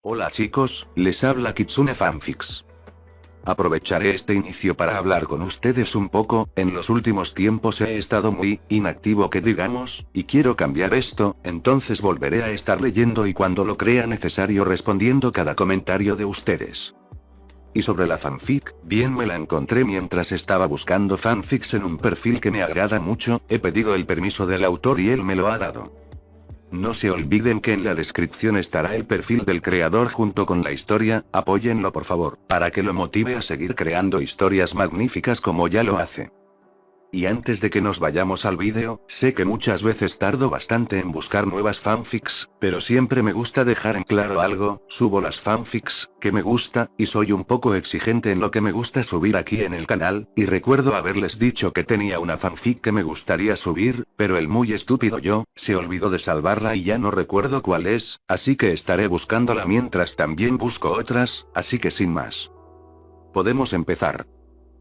Hola chicos, les habla Kitsune Fanfics. Aprovecharé este inicio para hablar con ustedes un poco. En los últimos tiempos he estado muy inactivo que digamos, y quiero cambiar esto, entonces volveré a estar leyendo y cuando lo crea necesario respondiendo cada comentario de ustedes. Y sobre la fanfic, bien me la encontré mientras estaba buscando fanfics en un perfil que me agrada mucho, he pedido el permiso del autor y él me lo ha dado. No se olviden que en la descripción estará el perfil del creador junto con la historia, apóyenlo por favor, para que lo motive a seguir creando historias magníficas como ya lo hace. Y antes de que nos vayamos al vídeo, sé que muchas veces tardo bastante en buscar nuevas fanfics, pero siempre me gusta dejar en claro algo, subo las fanfics que me gusta, y soy un poco exigente en lo que me gusta subir aquí en el canal, y recuerdo haberles dicho que tenía una fanfic que me gustaría subir, pero el muy estúpido yo, se olvidó de salvarla y ya no recuerdo cuál es, así que estaré buscándola mientras también busco otras, así que sin más. Podemos empezar.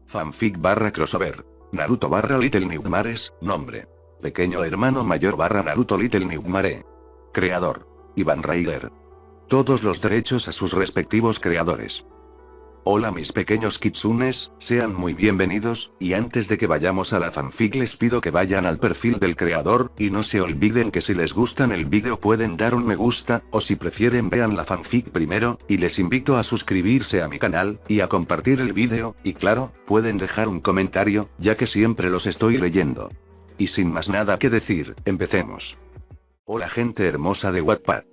Fanfic barra crossover. Naruto barra Little Nightmares, nombre. Pequeño hermano mayor barra Naruto Little Nightmare. Creador. Ivan Raider. Todos los derechos a sus respectivos creadores. Hola mis pequeños kitsunes, sean muy bienvenidos, y antes de que vayamos a la fanfic les pido que vayan al perfil del creador, y no se olviden que si les gustan el vídeo pueden dar un me gusta, o si prefieren vean la fanfic primero, y les invito a suscribirse a mi canal, y a compartir el vídeo, y claro, pueden dejar un comentario, ya que siempre los estoy leyendo. Y sin más nada que decir, empecemos. Hola gente hermosa de Wattpad.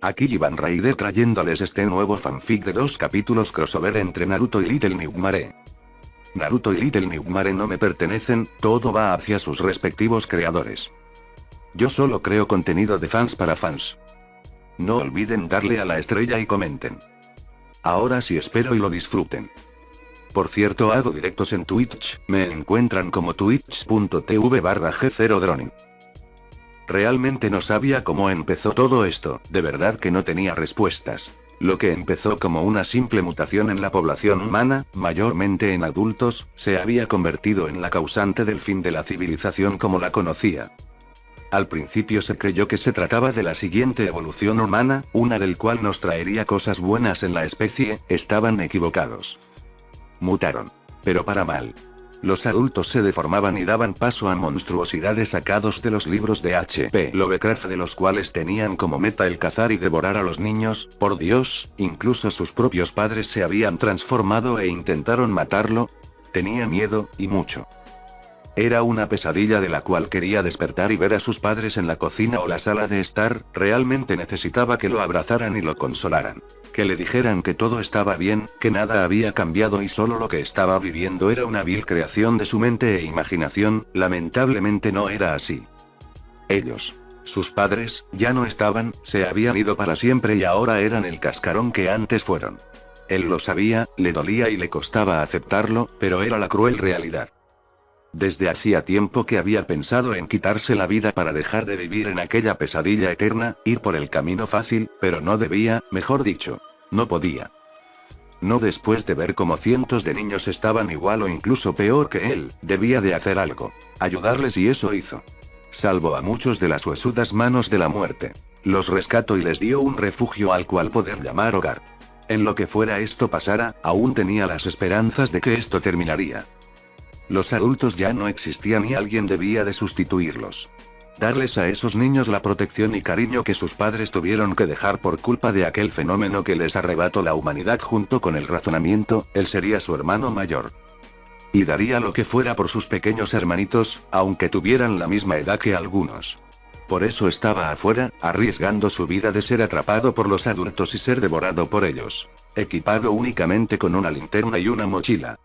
Aquí Ivan Raider trayéndoles este nuevo fanfic de 2 capítulos crossover entre Naruto y Little Nightmare. Naruto y Little Nightmare no me pertenecen, todo va hacia sus respectivos creadores. Yo solo creo contenido de fans para fans. No olviden darle a la estrella y comenten. Ahora sí espero y lo disfruten. Por cierto hago directos en Twitch, me encuentran como twitch.tv/G0droning. Realmente no sabía cómo empezó todo esto, de verdad que no tenía respuestas. Lo que empezó como una simple mutación en la población humana, mayormente en adultos, se había convertido en la causante del fin de la civilización como la conocía. Al principio se creyó que se trataba de la siguiente evolución humana, una del cual nos traería cosas buenas en la especie, estaban equivocados. Mutaron. Pero para mal. Los adultos se deformaban y daban paso a monstruosidades sacados de los libros de H.P. Lovecraft de los cuales tenían como meta el cazar y devorar a los niños, por Dios, incluso sus propios padres se habían transformado e intentaron matarlo. Tenía miedo, y mucho. Era una pesadilla de la cual quería despertar y ver a sus padres en la cocina o la sala de estar, realmente necesitaba que lo abrazaran y lo consolaran. Que le dijeran que todo estaba bien, que nada había cambiado y solo lo que estaba viviendo era una vil creación de su mente e imaginación, lamentablemente no era así. Ellos, sus padres, ya no estaban, se habían ido para siempre y ahora eran el cascarón que antes fueron. Él lo sabía, le dolía y le costaba aceptarlo, pero era la cruel realidad. Desde hacía tiempo que había pensado en quitarse la vida para dejar de vivir en aquella pesadilla eterna, ir por el camino fácil, pero no debía, mejor dicho, no podía. No después de ver cómo cientos de niños estaban igual o incluso peor que él, debía de hacer algo. Ayudarles y eso hizo. Salvó a muchos de las huesudas manos de la muerte. Los rescató y les dio un refugio al cual poder llamar hogar. En lo que fuera esto pasara, aún tenía las esperanzas de que esto terminaría. Los adultos ya no existían y alguien debía de sustituirlos. Darles a esos niños la protección y cariño que sus padres tuvieron que dejar por culpa de aquel fenómeno que les arrebató la humanidad junto con el razonamiento, él sería su hermano mayor. Y daría lo que fuera por sus pequeños hermanitos, aunque tuvieran la misma edad que algunos. Por eso estaba afuera, arriesgando su vida de ser atrapado por los adultos y ser devorado por ellos. Equipado únicamente con una linterna y una mochila.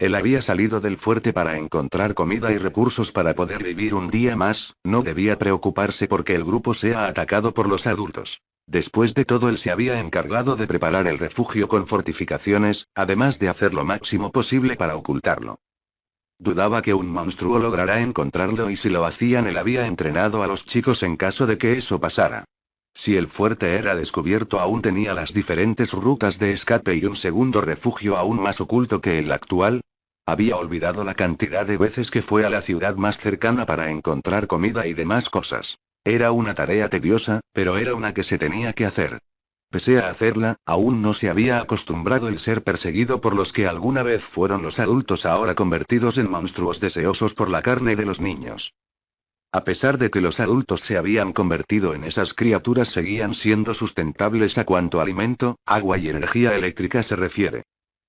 Él había salido del fuerte para encontrar comida y recursos para poder vivir un día más, no debía preocuparse porque el grupo sea atacado por los adultos. Después de todo él se había encargado de preparar el refugio con fortificaciones, además de hacer lo máximo posible para ocultarlo. Dudaba que un monstruo lograra encontrarlo y si lo hacían él había entrenado a los chicos en caso de que eso pasara. Si el fuerte era descubierto aún tenía las diferentes rutas de escape y un segundo refugio aún más oculto que el actual. Había olvidado la cantidad de veces que fue a la ciudad más cercana para encontrar comida y demás cosas. Era una tarea tediosa, pero era una que se tenía que hacer. Pese a hacerla, aún no se había acostumbrado el ser perseguido por los que alguna vez fueron los adultos ahora convertidos en monstruos deseosos por la carne de los niños. A pesar de que los adultos se habían convertido en esas criaturas, seguían siendo sustentables a cuanto alimento, agua y energía eléctrica se refiere.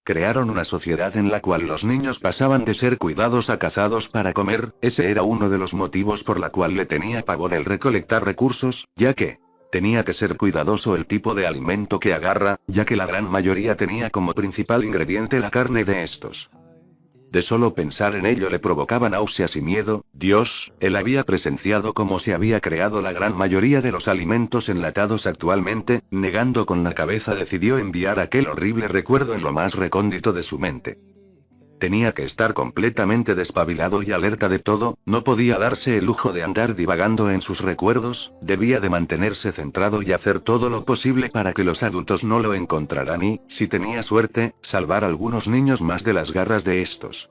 Crearon una sociedad en la cual los niños pasaban de ser cuidados a cazados para comer. Ese era uno de los motivos por la cual le tenía pavor el recolectar recursos, ya que tenía que ser cuidadoso el tipo de alimento que agarra, ya que la gran mayoría tenía como principal ingrediente la carne de estos. De solo pensar en ello le provocaba náuseas y miedo. Dios, él había presenciado cómo se había creado la gran mayoría de los alimentos enlatados actualmente. Negando con la cabeza, decidió enviar aquel horrible recuerdo en lo más recóndito de su mente. Tenía que estar completamente despabilado y alerta de todo, no podía darse el lujo de andar divagando en sus recuerdos, debía de mantenerse centrado y hacer todo lo posible para que los adultos no lo encontraran y, si tenía suerte, salvar a algunos niños más de las garras de estos.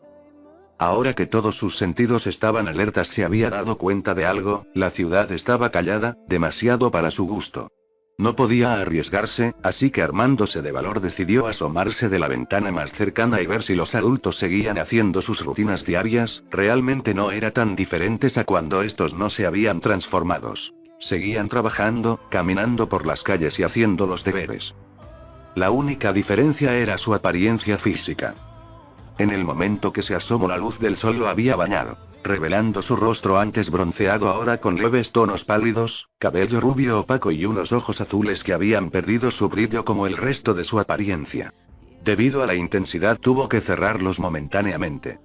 Ahora que todos sus sentidos estaban alertas, se había dado cuenta de algo: la ciudad estaba callada, demasiado para su gusto. No podía arriesgarse, así que armándose de valor decidió asomarse de la ventana más cercana y ver si los adultos seguían haciendo sus rutinas diarias. Realmente no era tan diferentes a cuando estos no se habían transformados. Seguían trabajando, caminando por las calles y haciendo los deberes. La única diferencia era su apariencia física. En el momento que se asomó, la luz del sol lo había bañado, revelando su rostro antes bronceado, ahora con leves tonos pálidos, cabello rubio opaco y unos ojos azules que habían perdido su brillo como el resto de su apariencia. Debido a la intensidad tuvo que cerrarlos momentáneamente.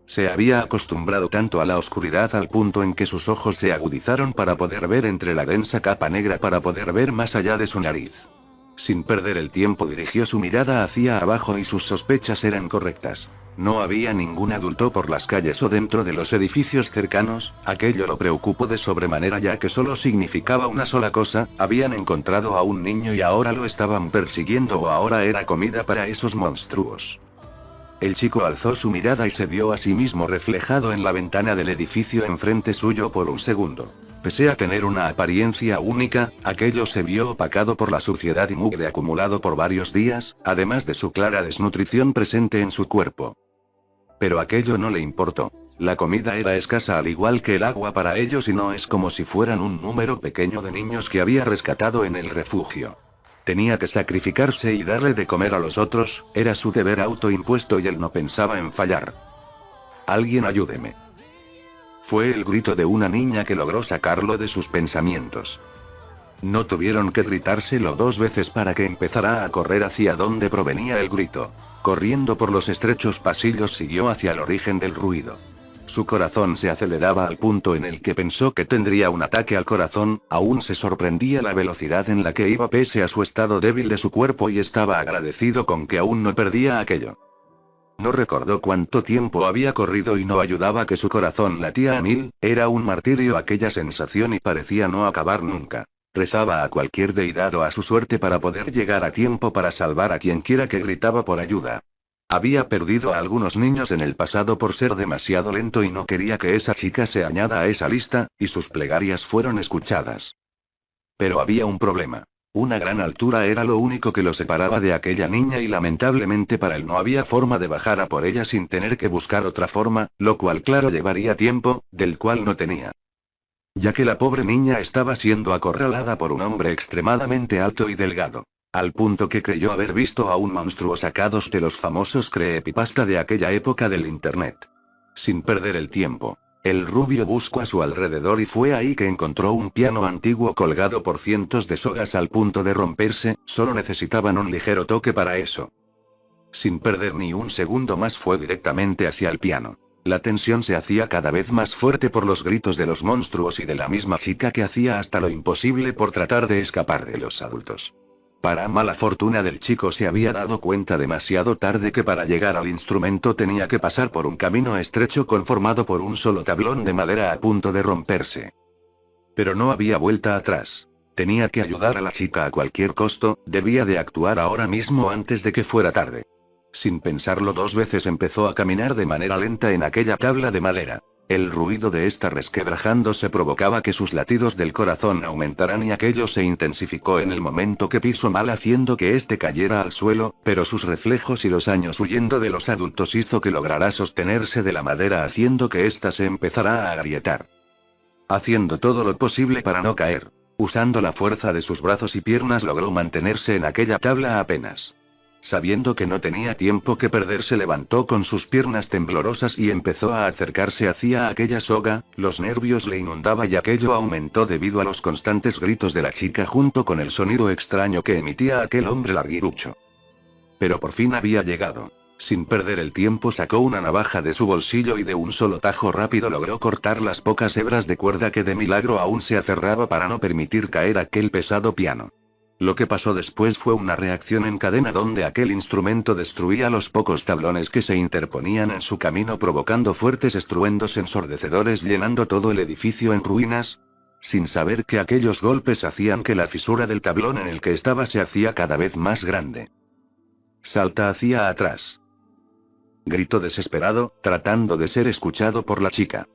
Se había acostumbrado tanto a la oscuridad al punto en que sus ojos se agudizaron para poder ver entre la densa capa negra, para poder ver más allá de su nariz. Sin perder el tiempo dirigió su mirada hacia abajo y sus sospechas eran correctas. No había ningún adulto por las calles o dentro de los edificios cercanos. Aquello lo preocupó de sobremanera, ya que solo significaba una sola cosa: habían encontrado a un niño y ahora lo estaban persiguiendo, o ahora era comida para esos monstruos. El chico alzó su mirada y se vio a sí mismo reflejado en la ventana del edificio enfrente suyo por un segundo. Pese a tener una apariencia única, aquello se vio opacado por la suciedad y mugre acumulado por varios días, además de su clara desnutrición presente en su cuerpo. Pero aquello no le importó. La comida era escasa al igual que el agua para ellos, y no es como si fueran un número pequeño de niños que había rescatado en el refugio. Tenía que sacrificarse y darle de comer a los otros, era su deber autoimpuesto y él no pensaba en fallar. «Alguien ayúdeme». Fue el grito de una niña que logró sacarlo de sus pensamientos. No tuvieron que gritárselo dos veces para que empezara a correr hacia donde provenía el grito. Corriendo por los estrechos pasillos siguió hacia el origen del ruido. Su corazón se aceleraba al punto en el que pensó que tendría un ataque al corazón. Aún se sorprendía la velocidad en la que iba pese a su estado débil de su cuerpo, y estaba agradecido con que aún no perdía aquello. No recordó cuánto tiempo había corrido y no ayudaba que su corazón latía a 1000, era un martirio aquella sensación y parecía no acabar nunca. Rezaba a cualquier deidad o a su suerte para poder llegar a tiempo para salvar a quien quiera que gritaba por ayuda. Había perdido a algunos niños en el pasado por ser demasiado lento y no quería que esa chica se añada a esa lista, y sus plegarias fueron escuchadas. Pero había un problema. Una gran altura era lo único que lo separaba de aquella niña, y lamentablemente para él no había forma de bajar a por ella sin tener que buscar otra forma, lo cual claro llevaría tiempo, del cual no tenía. Ya que la pobre niña estaba siendo acorralada por un hombre extremadamente alto y delgado. Al punto que creyó haber visto a un monstruo sacados de los famosos creepypasta de aquella época del internet. Sin perder el tiempo, el rubio buscó a su alrededor y fue ahí que encontró un piano antiguo colgado por cientos de sogas al punto de romperse. Solo necesitaban un ligero toque para eso. Sin perder ni un segundo más fue directamente hacia el piano. La tensión se hacía cada vez más fuerte por los gritos de los monstruos y de la misma chica que hacía hasta lo imposible por tratar de escapar de los adultos. Para mala fortuna del chico, se había dado cuenta demasiado tarde que para llegar al instrumento tenía que pasar por un camino estrecho conformado por un solo tablón de madera a punto de romperse. Pero no había vuelta atrás. Tenía que ayudar a la chica a cualquier costo, debía de actuar ahora mismo antes de que fuera tarde. Sin pensarlo dos veces empezó a caminar de manera lenta en aquella tabla de madera. El ruido de esta resquebrajándose provocaba que sus latidos del corazón aumentaran y aquello se intensificó en el momento que pisó mal haciendo que éste cayera al suelo, pero sus reflejos y los años huyendo de los adultos hizo que lograra sostenerse de la madera haciendo que ésta se empezara a agrietar. Haciendo todo lo posible para no caer. Usando la fuerza de sus brazos y piernas logró mantenerse en aquella tabla apenas. Sabiendo que no tenía tiempo que perder se levantó con sus piernas temblorosas y empezó a acercarse hacia aquella soga, los nervios le inundaba y aquello aumentó debido a los constantes gritos de la chica junto con el sonido extraño que emitía aquel hombre larguirucho. Pero por fin había llegado. Sin perder el tiempo sacó una navaja de su bolsillo y de un solo tajo rápido logró cortar las pocas hebras de cuerda que de milagro aún se aferraba para no permitir caer aquel pesado piano. Lo que pasó después fue una reacción en cadena donde aquel instrumento destruía los pocos tablones que se interponían en su camino provocando fuertes estruendos ensordecedores llenando todo el edificio en ruinas, sin saber que aquellos golpes hacían que la fisura del tablón en el que estaba se hacía cada vez más grande. Salta hacia atrás. Gritó desesperado, tratando de ser escuchado por la chica.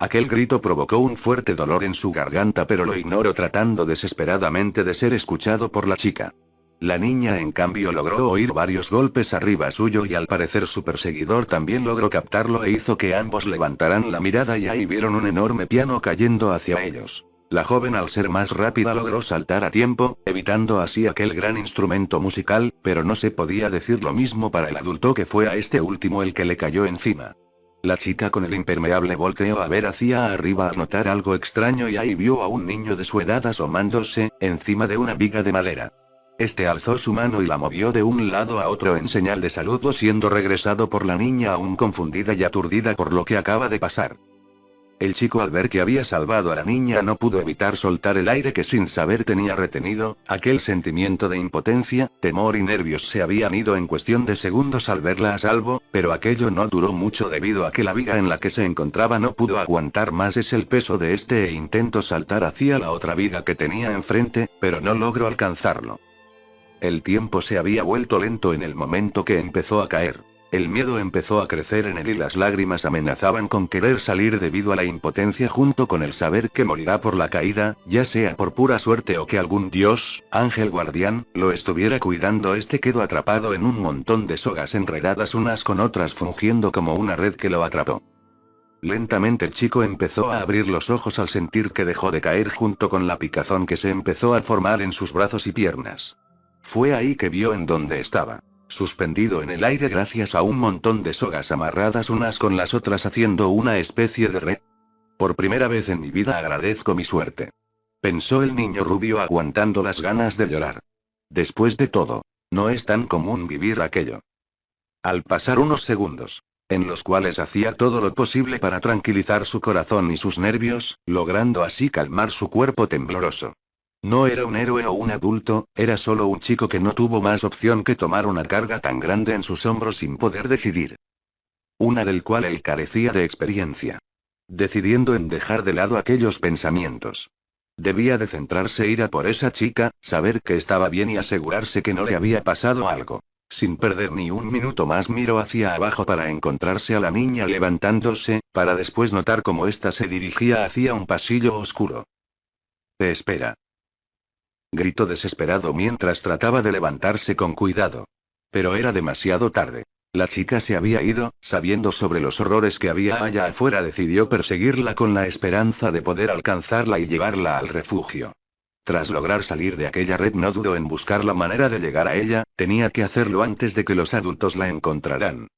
Aquel grito provocó un fuerte dolor en su garganta pero lo ignoró tratando desesperadamente de ser escuchado por la chica. La niña en cambio logró oír varios golpes arriba suyo y al parecer su perseguidor también logró captarlo e hizo que ambos levantaran la mirada y ahí vieron un enorme piano cayendo hacia ellos. La joven al ser más rápida logró saltar a tiempo, evitando así aquel gran instrumento musical, pero no se podía decir lo mismo para el adulto que fue a este último el que le cayó encima. La chica con el impermeable volteó a ver hacia arriba al notar algo extraño y ahí vio a un niño de su edad asomándose, encima de una viga de madera. Este alzó su mano y la movió de un lado a otro en señal de saludo siendo regresado por la niña aún confundida y aturdida por lo que acaba de pasar. El chico al ver que había salvado a la niña no pudo evitar soltar el aire que sin saber tenía retenido, aquel sentimiento de impotencia, temor y nervios se habían ido en cuestión de segundos al verla a salvo, pero aquello no duró mucho debido a que la viga en la que se encontraba no pudo aguantar más el peso de este e intentó saltar hacia la otra viga que tenía enfrente, pero no logró alcanzarlo. El tiempo se había vuelto lento en el momento que empezó a caer. El miedo empezó a crecer en él y las lágrimas amenazaban con querer salir debido a la impotencia junto con el saber que morirá por la caída, ya sea por pura suerte o que algún dios, ángel guardián, lo estuviera cuidando. Este quedó atrapado en un montón de sogas enredadas unas con otras fungiendo como una red que lo atrapó. Lentamente el chico empezó a abrir los ojos al sentir que dejó de caer junto con la picazón que se empezó a formar en sus brazos y piernas. Fue ahí que vio en dónde estaba. Suspendido en el aire gracias a un montón de sogas amarradas unas con las otras haciendo una especie de red. Por primera vez en mi vida agradezco mi suerte. Pensó el niño rubio aguantando las ganas de llorar. Después de todo, no es tan común vivir aquello. Al pasar unos segundos, en los cuales hacía todo lo posible para tranquilizar su corazón y sus nervios, logrando así calmar su cuerpo tembloroso. No era un héroe o un adulto, era solo un chico que no tuvo más opción que tomar una carga tan grande en sus hombros sin poder decidir. Una del cual él carecía de experiencia. Decidiendo en dejar de lado aquellos pensamientos. Debía de centrarse ir a por esa chica, saber que estaba bien y asegurarse que no le había pasado algo. Sin perder ni un minuto más miró hacia abajo para encontrarse a la niña levantándose, para después notar cómo ésta se dirigía hacia un pasillo oscuro. «Te espera», gritó desesperado mientras trataba de levantarse con cuidado. Pero era demasiado tarde. La chica se había ido, sabiendo sobre los horrores que había allá afuera decidió perseguirla con la esperanza de poder alcanzarla y llevarla al refugio. Tras lograr salir de aquella red no dudó en buscar la manera de llegar a ella, tenía que hacerlo antes de que los adultos la encontraran.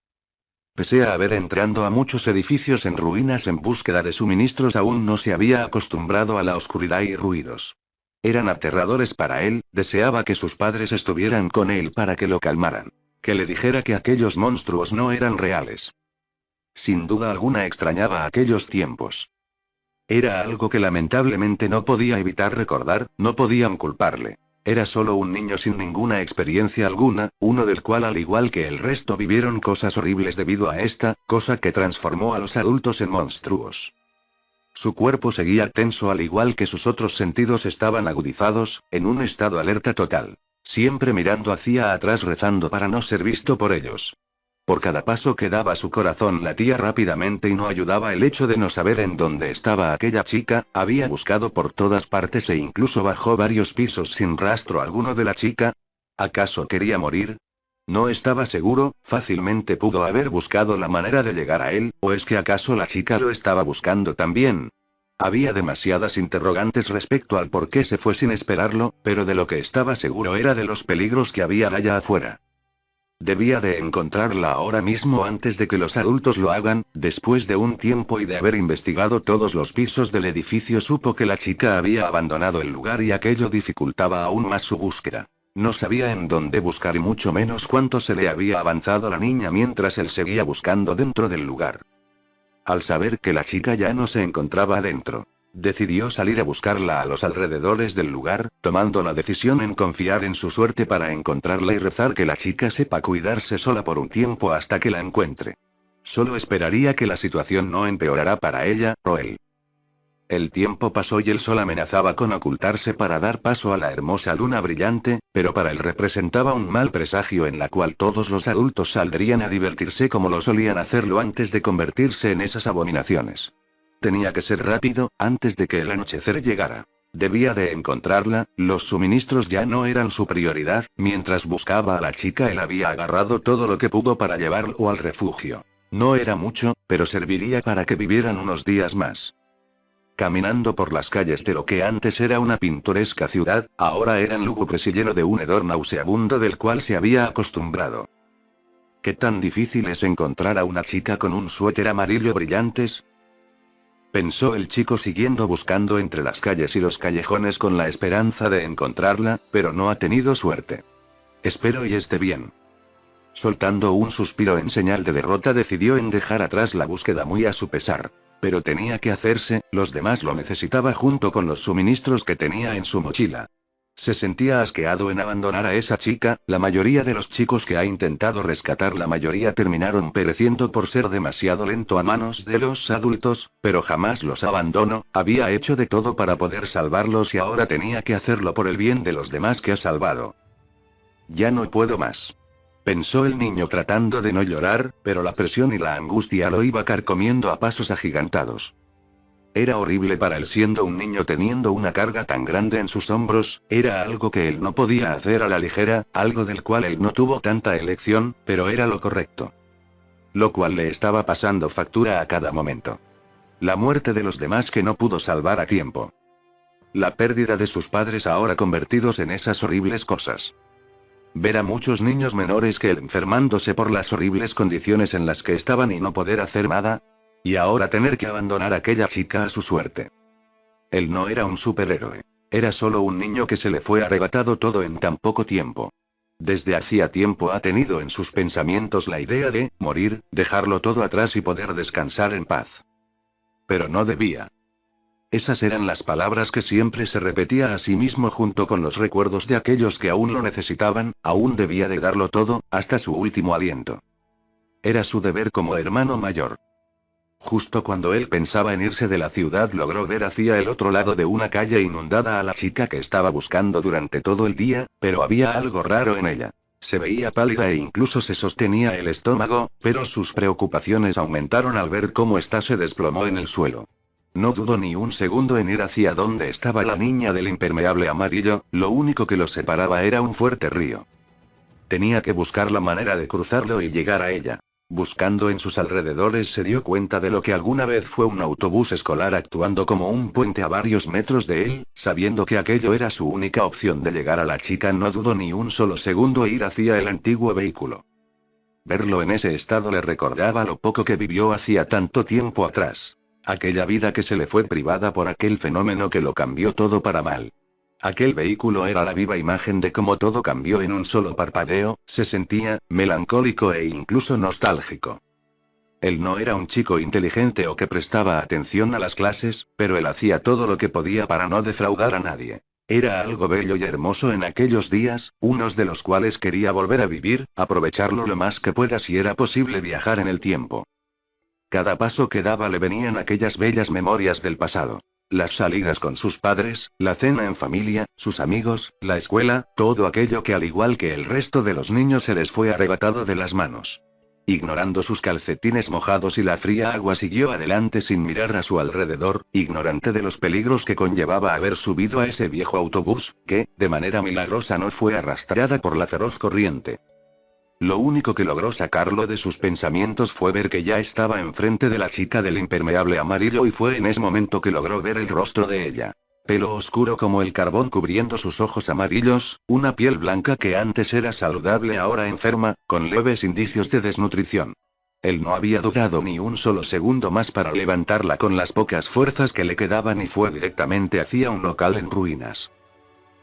Pese a haber entrado a muchos edificios en ruinas en búsqueda de suministros aún no se había acostumbrado a la oscuridad y ruidos. Eran aterradores para él, deseaba que sus padres estuvieran con él para que lo calmaran. Que le dijera que aquellos monstruos no eran reales. Sin duda alguna extrañaba aquellos tiempos. Era algo que lamentablemente no podía evitar recordar, no podían culparle. Era solo un niño sin ninguna experiencia alguna, uno del cual al igual que el resto vivieron cosas horribles debido a esta, cosa que transformó a los adultos en monstruos. Su cuerpo seguía tenso al igual que sus otros sentidos estaban agudizados, en un estado alerta total. Siempre mirando hacia atrás rezando para no ser visto por ellos. Por cada paso que daba su corazón latía rápidamente y no ayudaba el hecho de no saber en dónde estaba aquella chica, había buscado por todas partes e incluso bajó varios pisos sin rastro alguno de la chica. ¿Acaso quería morir? No estaba seguro, fácilmente pudo haber buscado la manera de llegar a él, ¿o es que acaso la chica lo estaba buscando también? Había demasiadas interrogantes respecto al por qué se fue sin esperarlo, pero de lo que estaba seguro era de los peligros que habían allá afuera. Debía de encontrarla ahora mismo antes de que los adultos lo hagan. Después de un tiempo y de haber investigado todos los pisos del edificio, supo que la chica había abandonado el lugar y aquello dificultaba aún más su búsqueda. No sabía en dónde buscar y mucho menos cuánto se le había avanzado la niña mientras él seguía buscando dentro del lugar. Al saber que la chica ya no se encontraba adentro, decidió salir a buscarla a los alrededores del lugar, tomando la decisión en confiar en su suerte para encontrarla y rezar que la chica sepa cuidarse sola por un tiempo hasta que la encuentre. Solo esperaría que la situación no empeorara para ella o él. El tiempo pasó y el sol amenazaba con ocultarse para dar paso a la hermosa luna brillante, pero para él representaba un mal presagio en la cual todos los adultos saldrían a divertirse como lo solían hacerlo antes de convertirse en esas abominaciones. Tenía que ser rápido, antes de que el anochecer llegara. Debía de encontrarla. Los suministros ya no eran su prioridad. Mientras buscaba a la chica, él había agarrado todo lo que pudo para llevarlo al refugio. No era mucho, pero serviría para que vivieran unos días más. Caminando por las calles de lo que antes era una pintoresca ciudad, ahora eran lúgubres y lleno de un hedor nauseabundo del cual se había acostumbrado. ¿Qué tan difícil es encontrar a una chica con un suéter amarillo brillantes?, pensó el chico siguiendo buscando entre las calles y los callejones con la esperanza de encontrarla, pero no ha tenido suerte. Espero y esté bien. Soltando un suspiro en señal de derrota, decidió en dejar atrás la búsqueda muy a su pesar. Pero tenía que hacerse, los demás lo necesitaba junto con los suministros que tenía en su mochila. Se sentía asqueado en abandonar a esa chica. La mayoría de los chicos que ha intentado rescatar, la mayoría terminaron pereciendo por ser demasiado lento a manos de los adultos, pero jamás los abandonó. Había hecho de todo para poder salvarlos y ahora tenía que hacerlo por el bien de los demás que ha salvado. Ya no puedo más, pensó el niño tratando de no llorar, pero la presión y la angustia lo iba carcomiendo a pasos agigantados. Era horrible para él siendo un niño teniendo una carga tan grande en sus hombros. Era algo que él no podía hacer a la ligera, algo del cual él no tuvo tanta elección, pero era lo correcto. Lo cual le estaba pasando factura a cada momento. La muerte de los demás que no pudo salvar a tiempo. La pérdida de sus padres ahora convertidos en esas horribles cosas. Ver a muchos niños menores que él enfermándose por las horribles condiciones en las que estaban y no poder hacer nada. Y ahora tener que abandonar a aquella chica a su suerte. Él no era un superhéroe. Era solo un niño que se le fue arrebatado todo en tan poco tiempo. Desde hacía tiempo ha tenido en sus pensamientos la idea de morir, dejarlo todo atrás y poder descansar en paz. Pero no debía. Esas eran las palabras que siempre se repetía a sí mismo junto con los recuerdos de aquellos que aún lo necesitaban. Aún debía de darlo todo, hasta su último aliento. Era su deber como hermano mayor. Justo cuando él pensaba en irse de la ciudad, logró ver hacia el otro lado de una calle inundada a la chica que estaba buscando durante todo el día, pero había algo raro en ella. Se veía pálida e incluso se sostenía el estómago, pero sus preocupaciones aumentaron al ver cómo ésta se desplomó en el suelo. No dudó ni un segundo en ir hacia donde estaba la niña del impermeable amarillo. Lo único que los separaba era un fuerte río. Tenía que buscar la manera de cruzarlo y llegar a ella. Buscando en sus alrededores se dio cuenta de lo que alguna vez fue un autobús escolar actuando como un puente a varios metros de él. Sabiendo que aquello era su única opción de llegar a la chica, no dudó ni un solo segundo ir hacia el antiguo vehículo. Verlo en ese estado le recordaba lo poco que vivió hacía tanto tiempo atrás. Aquella vida que se le fue privada por aquel fenómeno que lo cambió todo para mal. Aquel vehículo era la viva imagen de cómo todo cambió en un solo parpadeo. Se sentía melancólico e incluso nostálgico. Él no era un chico inteligente o que prestaba atención a las clases, pero él hacía todo lo que podía para no defraudar a nadie. Era algo bello y hermoso en aquellos días, unos de los cuales quería volver a vivir, aprovecharlo lo más que pueda si era posible viajar en el tiempo. Cada paso que daba le venían aquellas bellas memorias del pasado. Las salidas con sus padres, la cena en familia, sus amigos, la escuela, todo aquello que al igual que el resto de los niños se les fue arrebatado de las manos. Ignorando sus calcetines mojados y la fría agua, siguió adelante sin mirar a su alrededor, ignorante de los peligros que conllevaba haber subido a ese viejo autobús, que, de manera milagrosa, no fue arrastrada por la feroz corriente. Lo único que logró sacarlo de sus pensamientos fue ver que ya estaba enfrente de la chica del impermeable amarillo, y fue en ese momento que logró ver el rostro de ella. Pelo oscuro como el carbón cubriendo sus ojos amarillos, una piel blanca que antes era saludable ahora enferma, con leves indicios de desnutrición. Él no había dudado ni un solo segundo más para levantarla con las pocas fuerzas que le quedaban y fue directamente hacia un local en ruinas.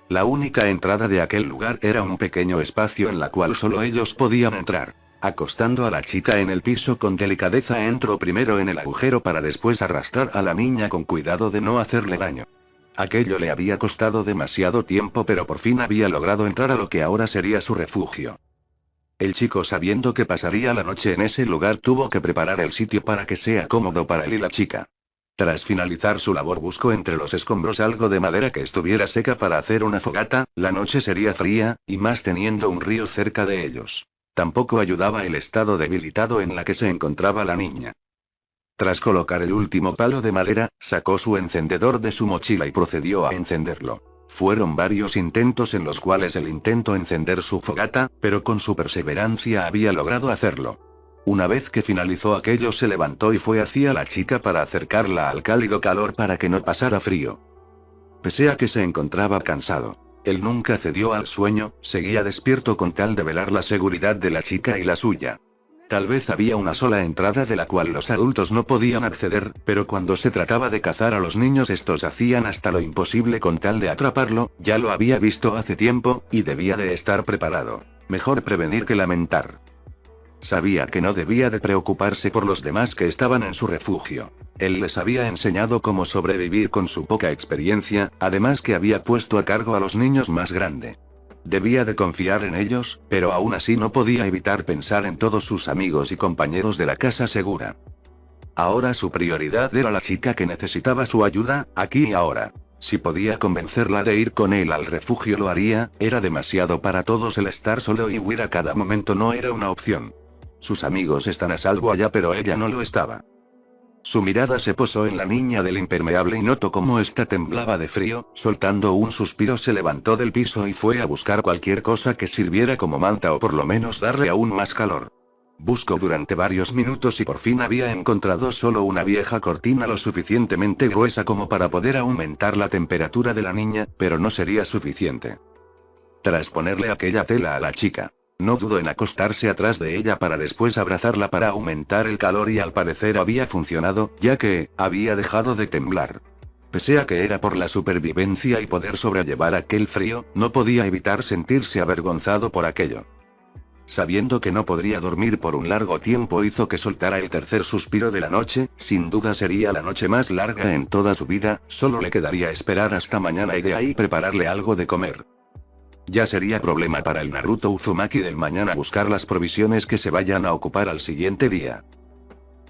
La única entrada de aquel lugar era un pequeño espacio en la cual solo ellos podían entrar. Acostando a la chica en el piso con delicadeza, entró primero en el agujero para después arrastrar a la niña con cuidado de no hacerle daño. Aquello le había costado demasiado tiempo, pero por fin había logrado entrar a lo que ahora sería su refugio. El chico, sabiendo que pasaría la noche en ese lugar, tuvo que preparar el sitio para que sea cómodo para él y la chica. Tras finalizar su labor, buscó entre los escombros algo de madera que estuviera seca para hacer una fogata. La noche sería fría, y más teniendo un río cerca de ellos. Tampoco ayudaba el estado debilitado en la que se encontraba la niña. Tras colocar el último palo de madera, sacó su encendedor de su mochila y procedió a encenderlo. Fueron varios intentos en los cuales él intentó encender su fogata, pero con su perseverancia había logrado hacerlo. Una vez que finalizó aquello, se levantó y fue hacia la chica para acercarla al cálido calor para que no pasara frío. Pese a que se encontraba cansado, él nunca cedió al sueño, seguía despierto con tal de velar la seguridad de la chica y la suya. Tal vez había una sola entrada de la cual los adultos no podían acceder, pero cuando se trataba de cazar a los niños, estos hacían hasta lo imposible con tal de atraparlo. Ya lo había visto hace tiempo, y debía de estar preparado. Mejor prevenir que lamentar. Sabía que no debía de preocuparse por los demás que estaban en su refugio. Él les había enseñado cómo sobrevivir con su poca experiencia, además que había puesto a cargo a los niños más grandes. Debía de confiar en ellos, pero aún así no podía evitar pensar en todos sus amigos y compañeros de la casa segura. Ahora su prioridad era la chica, que necesitaba su ayuda, aquí y ahora. Si podía convencerla de ir con él al refugio, lo haría. Era demasiado para todos el estar solo, y huir a cada momento no era una opción. Sus amigos están a salvo allá, pero ella no lo estaba. Su mirada se posó en la niña del impermeable y notó cómo ésta temblaba de frío. Soltando un suspiro, se levantó del piso y fue a buscar cualquier cosa que sirviera como manta o por lo menos darle aún más calor. Buscó durante varios minutos y por fin había encontrado solo una vieja cortina lo suficientemente gruesa como para poder aumentar la temperatura de la niña, pero no sería suficiente. Tras ponerle aquella tela a la chica, no dudó en acostarse atrás de ella para después abrazarla para aumentar el calor, y al parecer había funcionado, ya que había dejado de temblar. Pese a que era por la supervivencia y poder sobrellevar aquel frío, no podía evitar sentirse avergonzado por aquello. Sabiendo que no podría dormir por un largo tiempo, hizo que soltara el tercer suspiro de la noche. Sin duda sería la noche más larga en toda su vida, solo le quedaría esperar hasta mañana y de ahí prepararle algo de comer. Ya sería problema para el Naruto Uzumaki del mañana buscar las provisiones que se vayan a ocupar al siguiente día.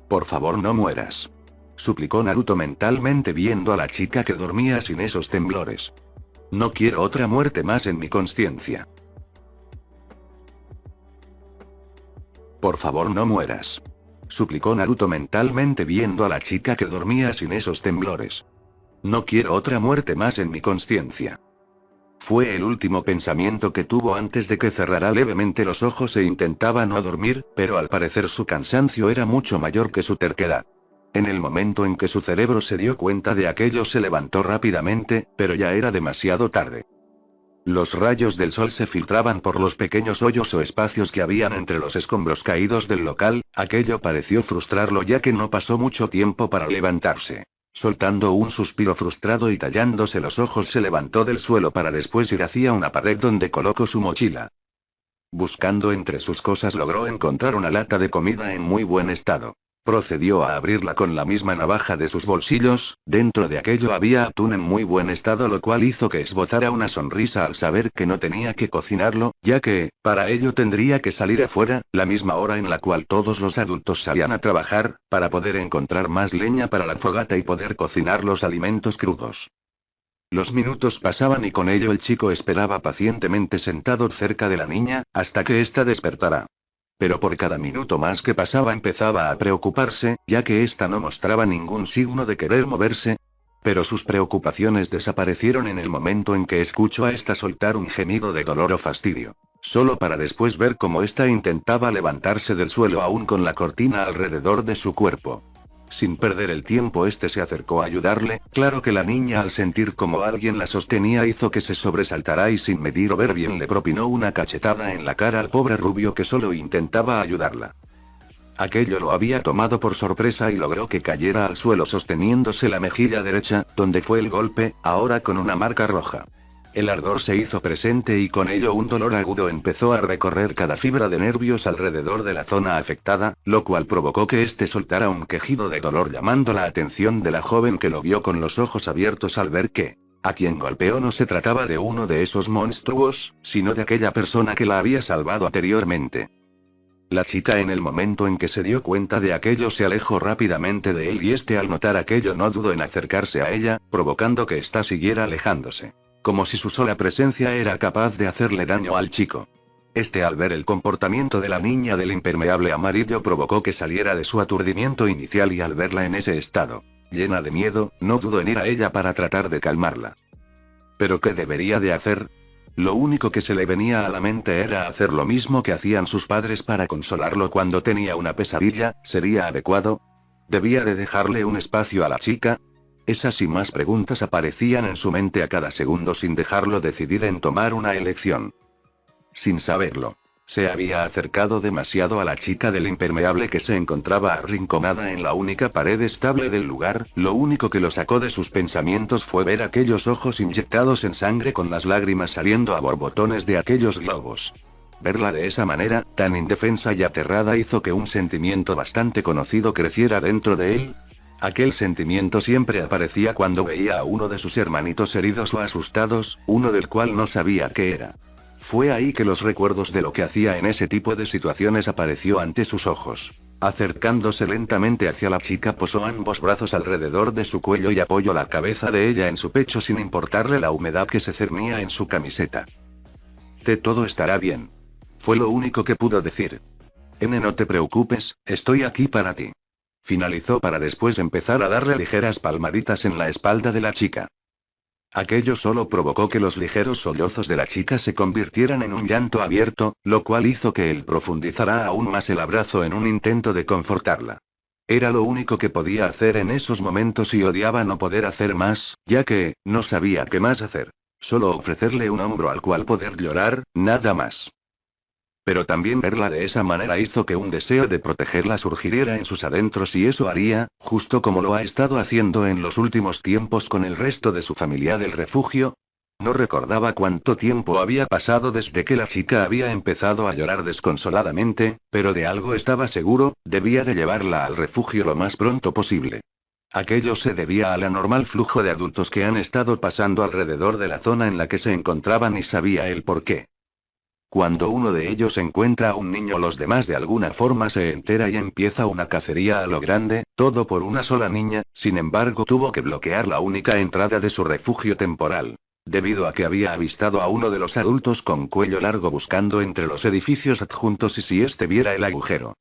Por favor, no mueras, suplicó Naruto mentalmente, viendo a la chica que dormía sin esos temblores. No quiero otra muerte más en mi conciencia. Por favor, no mueras, suplicó Naruto mentalmente, viendo a la chica que dormía sin esos temblores. No quiero otra muerte más en mi conciencia. Fue el último pensamiento que tuvo antes de que cerrara levemente los ojos e intentaba no dormir, pero al parecer su cansancio era mucho mayor que su terquedad. En el momento en que su cerebro se dio cuenta de aquello, se levantó rápidamente, pero ya era demasiado tarde. Los rayos del sol se filtraban por los pequeños hoyos o espacios que habían entre los escombros caídos del local. Aquello pareció frustrarlo, ya que no pasó mucho tiempo para levantarse. Soltando un suspiro frustrado y tallándose los ojos, se levantó del suelo para después ir hacia una pared donde colocó su mochila. Buscando entre sus cosas, logró encontrar una lata de comida en muy buen estado. Procedió a abrirla con la misma navaja de sus bolsillos. Dentro de aquello había atún en muy buen estado, lo cual hizo que esbozara una sonrisa al saber que no tenía que cocinarlo, ya que, para ello tendría que salir afuera, la misma hora en la cual todos los adultos salían a trabajar, para poder encontrar más leña para la fogata y poder cocinar los alimentos crudos. Los minutos pasaban y con ello el chico esperaba pacientemente sentado cerca de la niña, hasta que ésta despertara. Pero por cada minuto más que pasaba empezaba a preocuparse, ya que ésta no mostraba ningún signo de querer moverse. Pero sus preocupaciones desaparecieron en el momento en que escuchó a esta soltar un gemido de dolor o fastidio. Solo para después ver cómo ésta intentaba levantarse del suelo aún con la cortina alrededor de su cuerpo. Sin perder el tiempo este se acercó a ayudarle, claro que la niña al sentir como alguien la sostenía hizo que se sobresaltara y sin medir o ver bien le propinó una cachetada en la cara al pobre rubio que solo intentaba ayudarla. Aquello lo había tomado por sorpresa y logró que cayera al suelo sosteniéndose la mejilla derecha, donde fue el golpe, ahora con una marca roja. El ardor se hizo presente y con ello un dolor agudo empezó a recorrer cada fibra de nervios alrededor de la zona afectada, lo cual provocó que éste soltara un quejido de dolor llamando la atención de la joven que lo vio con los ojos abiertos al ver que, a quien golpeó no se trataba de uno de esos monstruos, sino de aquella persona que la había salvado anteriormente. La chica en el momento en que se dio cuenta de aquello se alejó rápidamente de él y este al notar aquello no dudó en acercarse a ella, provocando que ésta siguiera alejándose. Como si su sola presencia era capaz de hacerle daño al chico. Este al ver el comportamiento de la niña del impermeable amarillo provocó que saliera de su aturdimiento inicial y al verla en ese estado, llena de miedo, no dudó en ir a ella para tratar de calmarla. ¿Pero qué debería de hacer? Lo único que se le venía a la mente era hacer lo mismo que hacían sus padres para consolarlo cuando tenía una pesadilla. ¿Sería adecuado? ¿Debía de dejarle un espacio a la chica? Esas y más preguntas aparecían en su mente a cada segundo sin dejarlo decidir en tomar una elección. Sin saberlo, se había acercado demasiado a la chica del impermeable que se encontraba arrinconada en la única pared estable del lugar. Lo único que lo sacó de sus pensamientos fue ver aquellos ojos inyectados en sangre con las lágrimas saliendo a borbotones de aquellos globos. Verla de esa manera, tan indefensa y aterrada hizo que un sentimiento bastante conocido creciera dentro de él. Aquel sentimiento siempre aparecía cuando veía a uno de sus hermanitos heridos o asustados, uno del cual no sabía qué era. Fue ahí que los recuerdos de lo que hacía en ese tipo de situaciones apareció ante sus ojos. Acercándose lentamente hacia la chica posó ambos brazos alrededor de su cuello y apoyó la cabeza de ella en su pecho sin importarle la humedad que se cernía en su camiseta. Todo estará bien. Fue lo único que pudo decir. No te preocupes, estoy aquí para ti. Finalizó para después empezar a darle ligeras palmaditas en la espalda de la chica. Aquello solo provocó que los ligeros sollozos de la chica se convirtieran en un llanto abierto, lo cual hizo que él profundizara aún más el abrazo en un intento de confortarla. Era lo único que podía hacer en esos momentos y odiaba no poder hacer más, ya que, no sabía qué más hacer. Solo ofrecerle un hombro al cual poder llorar, nada más. Pero también verla de esa manera hizo que un deseo de protegerla surgiera en sus adentros y eso haría, justo como lo ha estado haciendo en los últimos tiempos con el resto de su familia del refugio. No recordaba cuánto tiempo había pasado desde que la chica había empezado a llorar desconsoladamente, pero de algo estaba seguro, debía de llevarla al refugio lo más pronto posible. Aquello se debía al anormal flujo de adultos que han estado pasando alrededor de la zona en la que se encontraban y sabía el por qué. Cuando uno de ellos encuentra a un niño, los demás de alguna forma se entera y empieza una cacería a lo grande, todo por una sola niña. Sin embargo, tuvo que bloquear la única entrada de su refugio temporal, debido a que había avistado a uno de los adultos con cuello largo buscando entre los edificios adjuntos y si éste viera el agujero.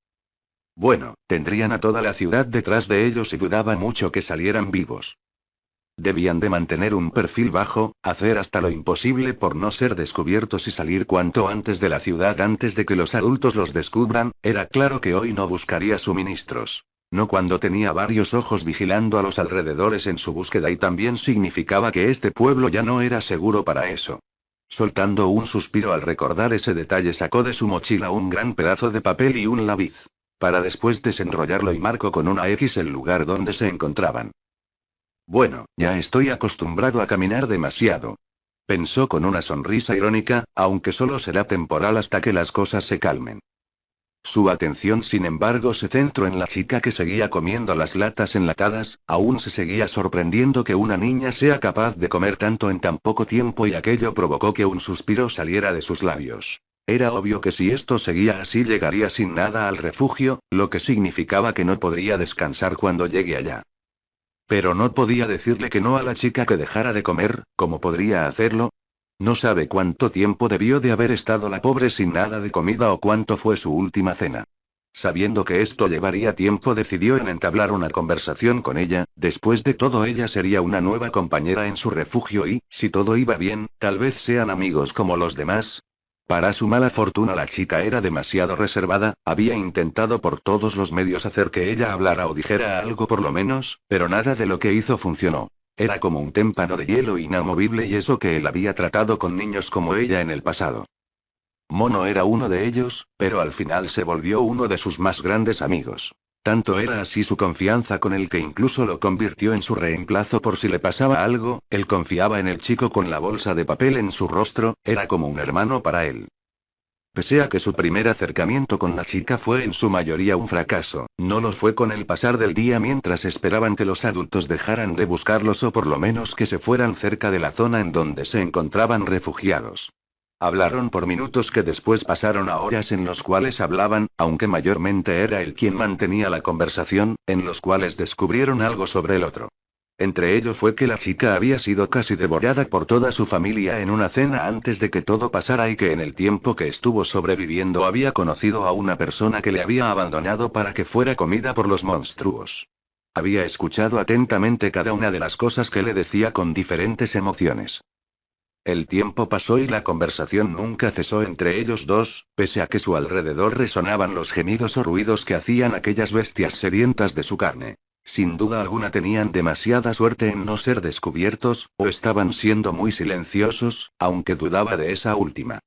Bueno, tendrían a toda la ciudad detrás de ellos y dudaba mucho que salieran vivos. Debían de mantener un perfil bajo, hacer hasta lo imposible por no ser descubiertos y salir cuanto antes de la ciudad antes de que los adultos los descubran. Era claro que hoy no buscaría suministros. No cuando tenía varios ojos vigilando a los alrededores en su búsqueda y también significaba que este pueblo ya no era seguro para eso. Soltando un suspiro al recordar ese detalle sacó de su mochila un gran pedazo de papel y un lápiz. Para después desenrollarlo y marcó con una X el lugar donde se encontraban. Bueno, ya estoy acostumbrado a caminar demasiado. Pensó con una sonrisa irónica, aunque solo será temporal hasta que las cosas se calmen. Su atención, sin embargo, se centró en la chica que seguía comiendo las latas enlatadas. Aún se seguía sorprendiendo que una niña sea capaz de comer tanto en tan poco tiempo y aquello provocó que un suspiro saliera de sus labios. Era obvio que si esto seguía así llegaría sin nada al refugio, lo que significaba que no podría descansar cuando llegue allá. Pero no podía decirle que no a la chica que dejara de comer. ¿Cómo podría hacerlo? No sabe cuánto tiempo debió de haber estado la pobre sin nada de comida o cuánto fue su última cena. Sabiendo que esto llevaría tiempo, decidió en entablar una conversación con ella. Después de todo, ella sería una nueva compañera en su refugio y, si todo iba bien, tal vez sean amigos como los demás. Para su mala fortuna, la chica era demasiado reservada, había intentado por todos los medios hacer que ella hablara o dijera algo por lo menos, pero nada de lo que hizo funcionó. Era como un témpano de hielo inamovible, y eso que él había tratado con niños como ella en el pasado. Mono era uno de ellos, pero al final se volvió uno de sus más grandes amigos. Tanto era así su confianza con él que incluso lo convirtió en su reemplazo por si le pasaba algo. Él confiaba en el chico con la bolsa de papel en su rostro, era como un hermano para él. Pese a que su primer acercamiento con la chica fue en su mayoría un fracaso, no lo fue con el pasar del día mientras esperaban que los adultos dejaran de buscarlos o por lo menos que se fueran cerca de la zona en donde se encontraban refugiados. Hablaron por minutos que después pasaron a horas en los cuales hablaban, aunque mayormente era él quien mantenía la conversación, en los cuales descubrieron algo sobre el otro. Entre ello fue que la chica había sido casi devorada por toda su familia en una cena antes de que todo pasara y que en el tiempo que estuvo sobreviviendo había conocido a una persona que le había abandonado para que fuera comida por los monstruos. Había escuchado atentamente cada una de las cosas que le decía con diferentes emociones. El tiempo pasó y la conversación nunca cesó entre ellos dos, pese a que a su alrededor resonaban los gemidos o ruidos que hacían aquellas bestias sedientas de su carne. Sin duda alguna tenían demasiada suerte en no ser descubiertos, o estaban siendo muy silenciosos, aunque dudaba de esa última.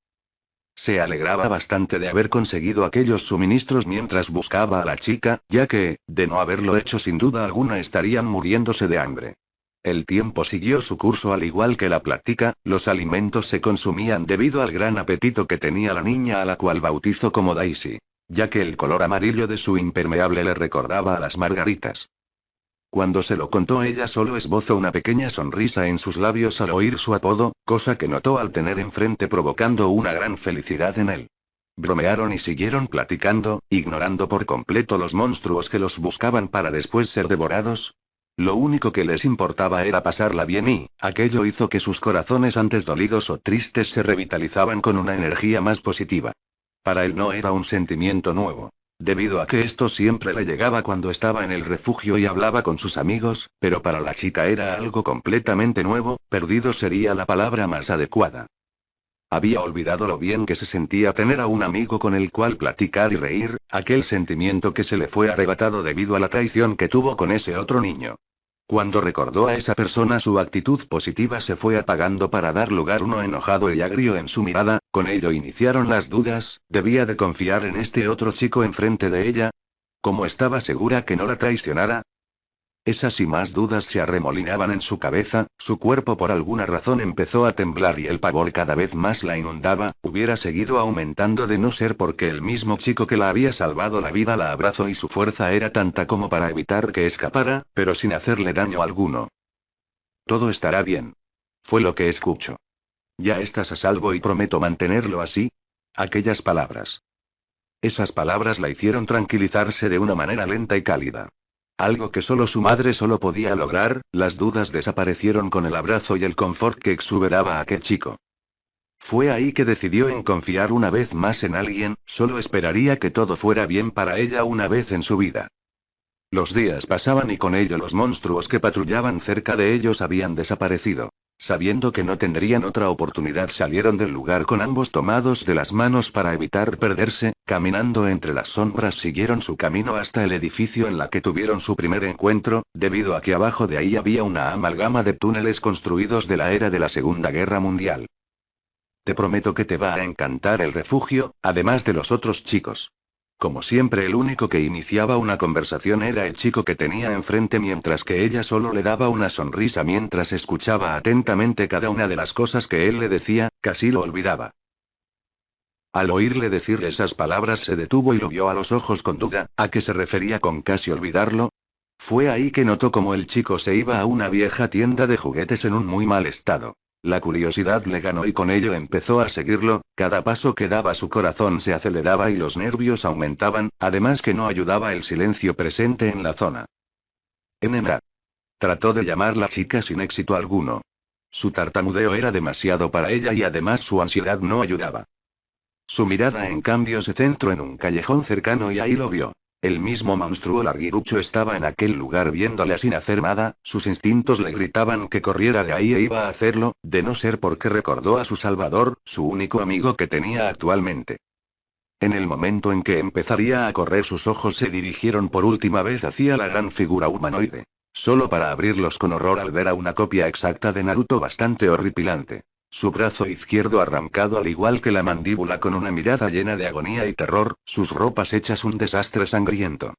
Se alegraba bastante de haber conseguido aquellos suministros mientras buscaba a la chica, ya que, de no haberlo hecho sin duda alguna estarían muriéndose de hambre. El tiempo siguió su curso al igual que la plática, los alimentos se consumían debido al gran apetito que tenía la niña a la cual bautizó como Daisy, ya que el color amarillo de su impermeable le recordaba a las margaritas. Cuando se lo contó, ella solo esbozó una pequeña sonrisa en sus labios al oír su apodo, cosa que notó al tener enfrente provocando una gran felicidad en él. Bromearon y siguieron platicando, ignorando por completo los monstruos que los buscaban para después ser devorados. Lo único que les importaba era pasarla bien y, aquello hizo que sus corazones antes dolidos o tristes se revitalizaban con una energía más positiva. Para él no era un sentimiento nuevo, debido a que esto siempre le llegaba cuando estaba en el refugio y hablaba con sus amigos, pero para la chica era algo completamente nuevo, perdido sería la palabra más adecuada. Había olvidado lo bien que se sentía tener a un amigo con el cual platicar y reír, aquel sentimiento que se le fue arrebatado debido a la traición que tuvo con ese otro niño. Cuando recordó a esa persona, su actitud positiva se fue apagando para dar lugar a uno enojado y agrio en su mirada. Con ello iniciaron las dudas, ¿debía de confiar en este otro chico enfrente de ella? ¿Cómo estaba segura que no la traicionara? Esas y más dudas se arremolinaban en su cabeza, su cuerpo por alguna razón empezó a temblar y el pavor cada vez más la inundaba. Hubiera seguido aumentando de no ser porque el mismo chico que la había salvado la vida la abrazó y su fuerza era tanta como para evitar que escapara, pero sin hacerle daño alguno. Todo estará bien. Fue lo que escuchó. Ya estás a salvo y prometo mantenerlo así. Aquellas palabras. Esas palabras la hicieron tranquilizarse de una manera lenta y cálida. Algo que solo su madre solo podía lograr. Las dudas desaparecieron con el abrazo y el confort que exuberaba aquel chico. Fue ahí que decidió en confiar una vez más en alguien, solo esperaría que todo fuera bien para ella una vez en su vida. Los días pasaban y con ello los monstruos que patrullaban cerca de ellos habían desaparecido. Sabiendo que no tendrían otra oportunidad, salieron del lugar con ambos tomados de las manos para evitar perderse. Caminando entre las sombras siguieron su camino hasta el edificio en la que tuvieron su primer encuentro, debido a que abajo de ahí había una amalgama de túneles construidos de la era de la Segunda Guerra Mundial. Te prometo que te va a encantar el refugio, además de los otros chicos. Como siempre, el único que iniciaba una conversación era el chico que tenía enfrente, mientras que ella solo le daba una sonrisa mientras escuchaba atentamente cada una de las cosas que él le decía, casi lo olvidaba. Al oírle decir esas palabras se detuvo y lo vio a los ojos con duda. ¿A qué se refería con casi olvidarlo? Fue ahí que notó cómo el chico se iba a una vieja tienda de juguetes en un muy mal estado. La curiosidad le ganó y con ello empezó a seguirlo. Cada paso que daba su corazón se aceleraba y los nervios aumentaban, además que no ayudaba el silencio presente en la zona. NMA. Trató de llamar la chica sin éxito alguno. Su tartamudeo era demasiado para ella y además su ansiedad no ayudaba. Su mirada en cambio se centró en un callejón cercano y ahí lo vio. El mismo monstruo larguirucho estaba en aquel lugar viéndola sin hacer nada, sus instintos le gritaban que corriera de ahí e iba a hacerlo, de no ser porque recordó a su salvador, su único amigo que tenía actualmente. En el momento en que empezaría a correr sus ojos se dirigieron por última vez hacia la gran figura humanoide. Solo para abrirlos con horror al ver a una copia exacta de Naruto bastante horripilante. Su brazo izquierdo arrancado al igual que la mandíbula con una mirada llena de agonía y terror, sus ropas hechas un desastre sangriento.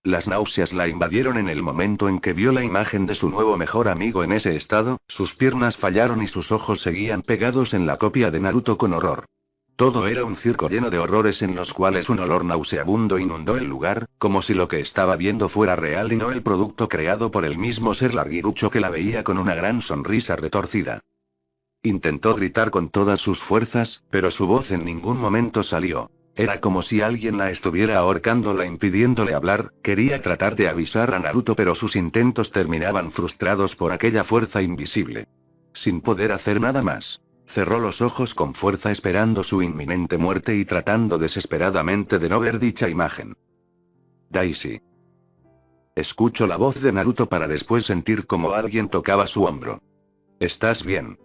Las náuseas la invadieron en el momento en que vio la imagen de su nuevo mejor amigo en ese estado, sus piernas fallaron y sus ojos seguían pegados en la copia de Naruto con horror. Todo era un circo lleno de horrores en los cuales un olor nauseabundo inundó el lugar, como si lo que estaba viendo fuera real y no el producto creado por el mismo ser larguirucho que la veía con una gran sonrisa retorcida. Intentó gritar con todas sus fuerzas, pero su voz en ningún momento salió. Era como si alguien la estuviera ahorcándola impidiéndole hablar, quería tratar de avisar a Naruto pero sus intentos terminaban frustrados por aquella fuerza invisible. Sin poder hacer nada más. Cerró los ojos con fuerza esperando su inminente muerte y tratando desesperadamente de no ver dicha imagen. Daisy. Escucho la voz de Naruto para después sentir como alguien tocaba su hombro. ¿Estás bien?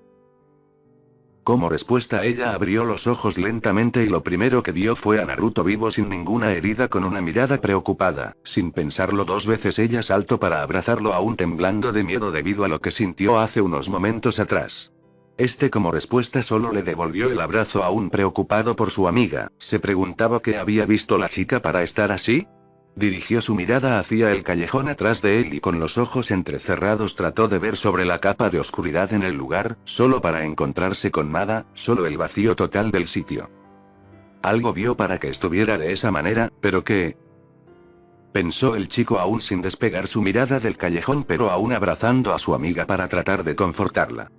Como respuesta ella abrió los ojos lentamente y lo primero que vio fue a Naruto vivo sin ninguna herida con una mirada preocupada, sin pensarlo dos veces ella saltó para abrazarlo aún temblando de miedo debido a lo que sintió hace unos momentos atrás. Como respuesta solo le devolvió el abrazo aún preocupado por su amiga, se preguntaba qué había visto la chica para estar así. Dirigió su mirada hacia el callejón atrás de él y con los ojos entrecerrados trató de ver sobre la capa de oscuridad en el lugar, solo para encontrarse con nada, solo el vacío total del sitio. Algo vio para que estuviera de esa manera, pero ¿qué? Pensó el chico aún sin despegar su mirada del callejón pero aún abrazando a su amiga para tratar de confortarla.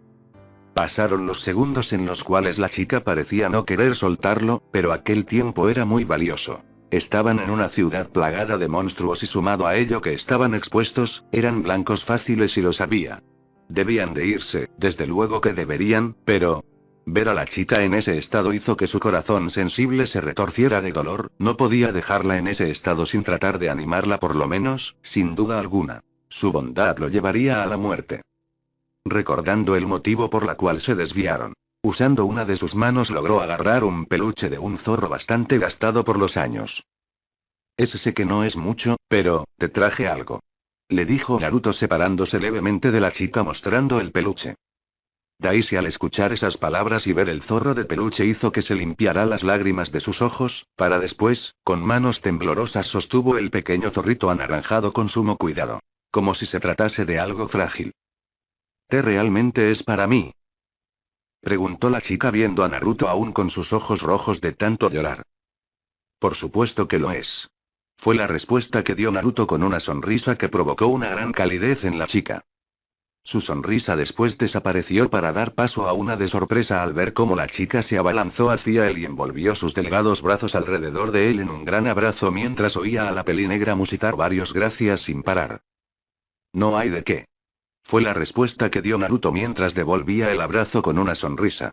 Pasaron los segundos en los cuales la chica parecía no querer soltarlo, pero aquel tiempo era muy valioso. Estaban en una ciudad plagada de monstruos y sumado a ello que estaban expuestos, eran blancos fáciles y lo sabía. Debían de irse, desde luego que deberían, pero... Ver a la chica en ese estado hizo que su corazón sensible se retorciera de dolor, no podía dejarla en ese estado sin tratar de animarla por lo menos, sin duda alguna. Su bondad lo llevaría a la muerte. Recordando el motivo por la cual se desviaron. Usando una de sus manos logró agarrar un peluche de un zorro bastante gastado por los años. Sé que no es mucho, pero, te traje algo. Le dijo Naruto separándose levemente de la chica mostrando el peluche. Daisy al escuchar esas palabras y ver el zorro de peluche hizo que se limpiara las lágrimas de sus ojos, para después, con manos temblorosas sostuvo el pequeño zorrito anaranjado con sumo cuidado. Como si se tratase de algo frágil. ¿Te realmente es para mí? Preguntó la chica viendo a Naruto aún con sus ojos rojos de tanto llorar. Por supuesto que lo es. Fue la respuesta que dio Naruto con una sonrisa que provocó una gran calidez en la chica. Su sonrisa después desapareció para dar paso a una de sorpresa al ver cómo la chica se abalanzó hacia él y envolvió sus delgados brazos alrededor de él en un gran abrazo mientras oía a la pelinegra musitar varios gracias sin parar. No hay de qué. Fue la respuesta que dio Naruto mientras devolvía el abrazo con una sonrisa.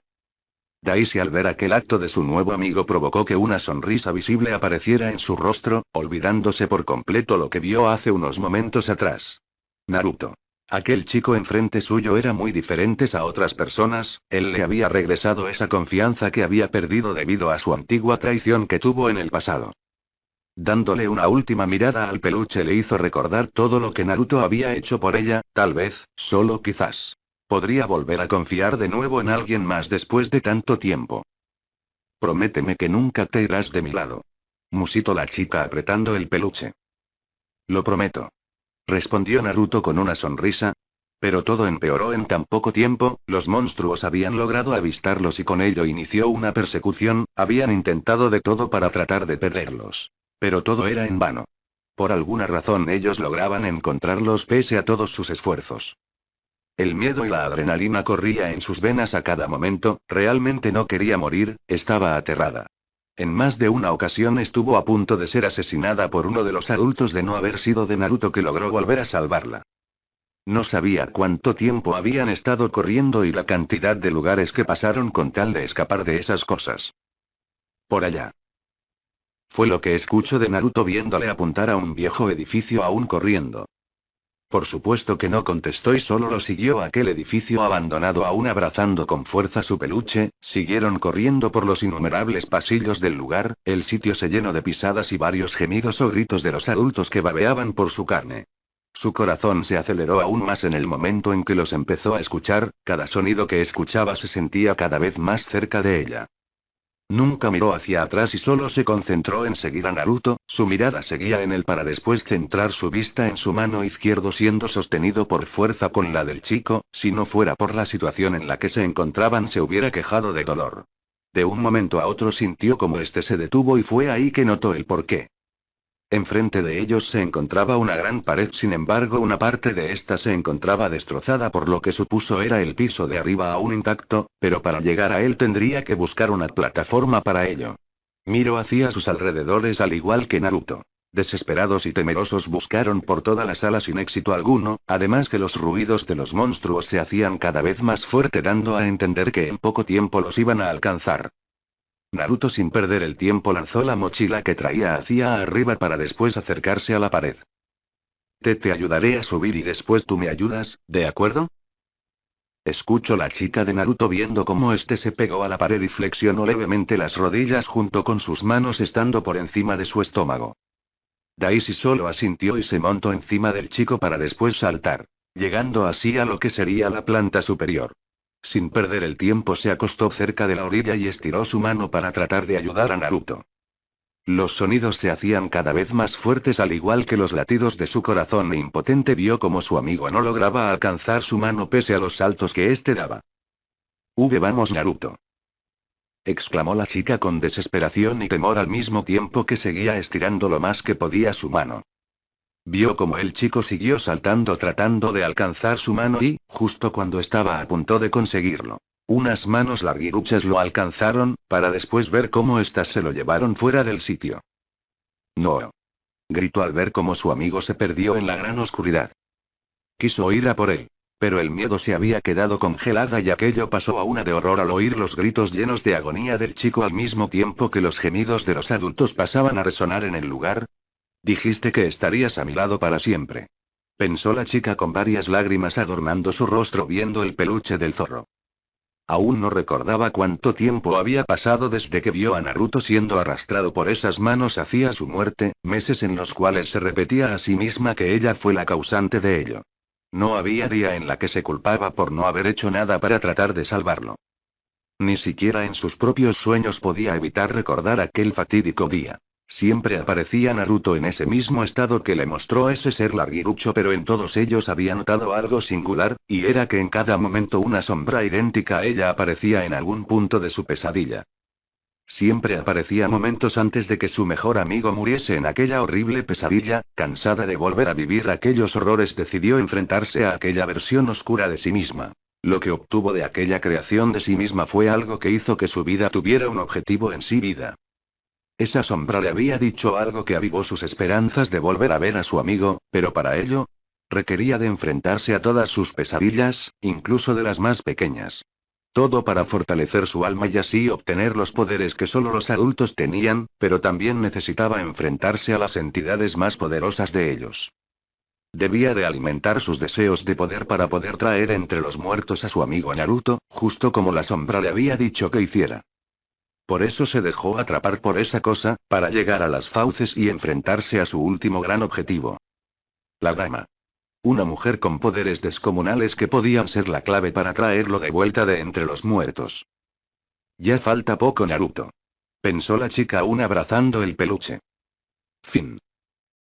Daisy al ver aquel acto de su nuevo amigo provocó que una sonrisa visible apareciera en su rostro, olvidándose por completo lo que vio hace unos momentos atrás. Naruto. Aquel chico enfrente suyo era muy diferente a otras personas, él le había regresado esa confianza que había perdido debido a su antigua traición que tuvo en el pasado. Dándole una última mirada al peluche le hizo recordar todo lo que Naruto había hecho por ella, tal vez, solo quizás. Podría volver a confiar de nuevo en alguien más después de tanto tiempo. Prométeme que nunca te irás de mi lado. Musitó la chica apretando el peluche. Lo prometo. Respondió Naruto con una sonrisa. Pero todo empeoró en tan poco tiempo, los monstruos habían logrado avistarlos y con ello inició una persecución, habían intentado de todo para tratar de perderlos. Pero todo era en vano. Por alguna razón ellos lograban encontrarlos pese a todos sus esfuerzos. El miedo y la adrenalina corría en sus venas a cada momento, realmente no quería morir, estaba aterrada. En más de una ocasión estuvo a punto de ser asesinada por uno de los adultos de no haber sido de Naruto que logró volver a salvarla. No sabía cuánto tiempo habían estado corriendo y la cantidad de lugares que pasaron con tal de escapar de esas cosas. Por allá. Fue lo que escucho de Naruto viéndole apuntar a un viejo edificio aún corriendo. Por supuesto que no contestó y solo lo siguió a aquel edificio abandonado aún abrazando con fuerza su peluche. Siguieron corriendo por los innumerables pasillos del lugar. El sitio se llenó de pisadas y varios gemidos o gritos de los adultos que babeaban por su carne. Su corazón se aceleró aún más en el momento en que los empezó a escuchar. Cada sonido que escuchaba se sentía cada vez más cerca de ella. Nunca miró hacia atrás y solo se concentró en seguir a Naruto. Su mirada seguía en él para después centrar su vista en su mano izquierdo siendo sostenido por fuerza con la del chico. Si no fuera por la situación en la que se encontraban se hubiera quejado de dolor. De un momento a otro sintió como este se detuvo y fue ahí que notó el porqué. Enfrente de ellos se encontraba una gran pared, sin embargo una parte de esta se encontraba destrozada por lo que supuso era el piso de arriba aún intacto, pero para llegar a él tendría que buscar una plataforma para ello. Miró hacia sus alrededores al igual que Naruto. Desesperados y temerosos buscaron por toda la sala sin éxito alguno, además que los ruidos de los monstruos se hacían cada vez más fuerte dando a entender que en poco tiempo los iban a alcanzar. Naruto sin perder el tiempo lanzó la mochila que traía hacia arriba para después acercarse a la pared. Te ayudaré a subir y después tú me ayudas, ¿de acuerdo? Escuchó la chica de Naruto viendo cómo este se pegó a la pared y flexionó levemente las rodillas junto con sus manos estando por encima de su estómago. Daisy solo asintió y se montó encima del chico para después saltar, llegando así a lo que sería la planta superior. Sin perder el tiempo se acostó cerca de la orilla y estiró su mano para tratar de ayudar a Naruto. Los sonidos se hacían cada vez más fuertes al igual que los latidos de su corazón e impotente vio como su amigo no lograba alcanzar su mano pese a los saltos que éste daba. Vamos Naruto. Exclamó la chica con desesperación y temor al mismo tiempo que seguía estirando lo más que podía su mano. Vio como el chico siguió saltando tratando de alcanzar su mano y, justo cuando estaba a punto de conseguirlo, unas manos larguiruchas lo alcanzaron, para después ver cómo éstas se lo llevaron fuera del sitio. No. Gritó al ver cómo su amigo se perdió en la gran oscuridad. Quiso ir a por él. Pero el miedo se había quedado congelada y aquello pasó a una de horror al oír los gritos llenos de agonía del chico al mismo tiempo que los gemidos de los adultos pasaban a resonar en el lugar. Dijiste que estarías a mi lado para siempre. Pensó la chica con varias lágrimas adornando su rostro viendo el peluche del zorro. Aún no recordaba cuánto tiempo había pasado desde que vio a Naruto siendo arrastrado por esas manos hacia su muerte, meses en los cuales se repetía a sí misma que ella fue la causante de ello. No había día en la que se culpaba por no haber hecho nada para tratar de salvarlo. Ni siquiera en sus propios sueños podía evitar recordar aquel fatídico día. Siempre aparecía Naruto en ese mismo estado que le mostró ese ser larguirucho, pero en todos ellos había notado algo singular, y era que en cada momento una sombra idéntica a ella aparecía en algún punto de su pesadilla. Siempre aparecía momentos antes de que su mejor amigo muriese en aquella horrible pesadilla. Cansada de volver a vivir aquellos horrores, decidió enfrentarse a aquella versión oscura de sí misma. Lo que obtuvo de aquella creación de sí misma fue algo que hizo que su vida tuviera un objetivo en sí vida. Esa sombra le había dicho algo que avivó sus esperanzas de volver a ver a su amigo, pero para ello, requería de enfrentarse a todas sus pesadillas, incluso de las más pequeñas. Todo para fortalecer su alma y así obtener los poderes que solo los adultos tenían, pero también necesitaba enfrentarse a las entidades más poderosas de ellos. Debía de alimentar sus deseos de poder para poder traer entre los muertos a su amigo Naruto, justo como la sombra le había dicho que hiciera. Por eso se dejó atrapar por esa cosa, para llegar a las fauces y enfrentarse a su último gran objetivo. La dama. Una mujer con poderes descomunales que podían ser la clave para traerlo de vuelta de entre los muertos. Ya falta poco Naruto. Pensó la chica aún abrazando el peluche. Fin.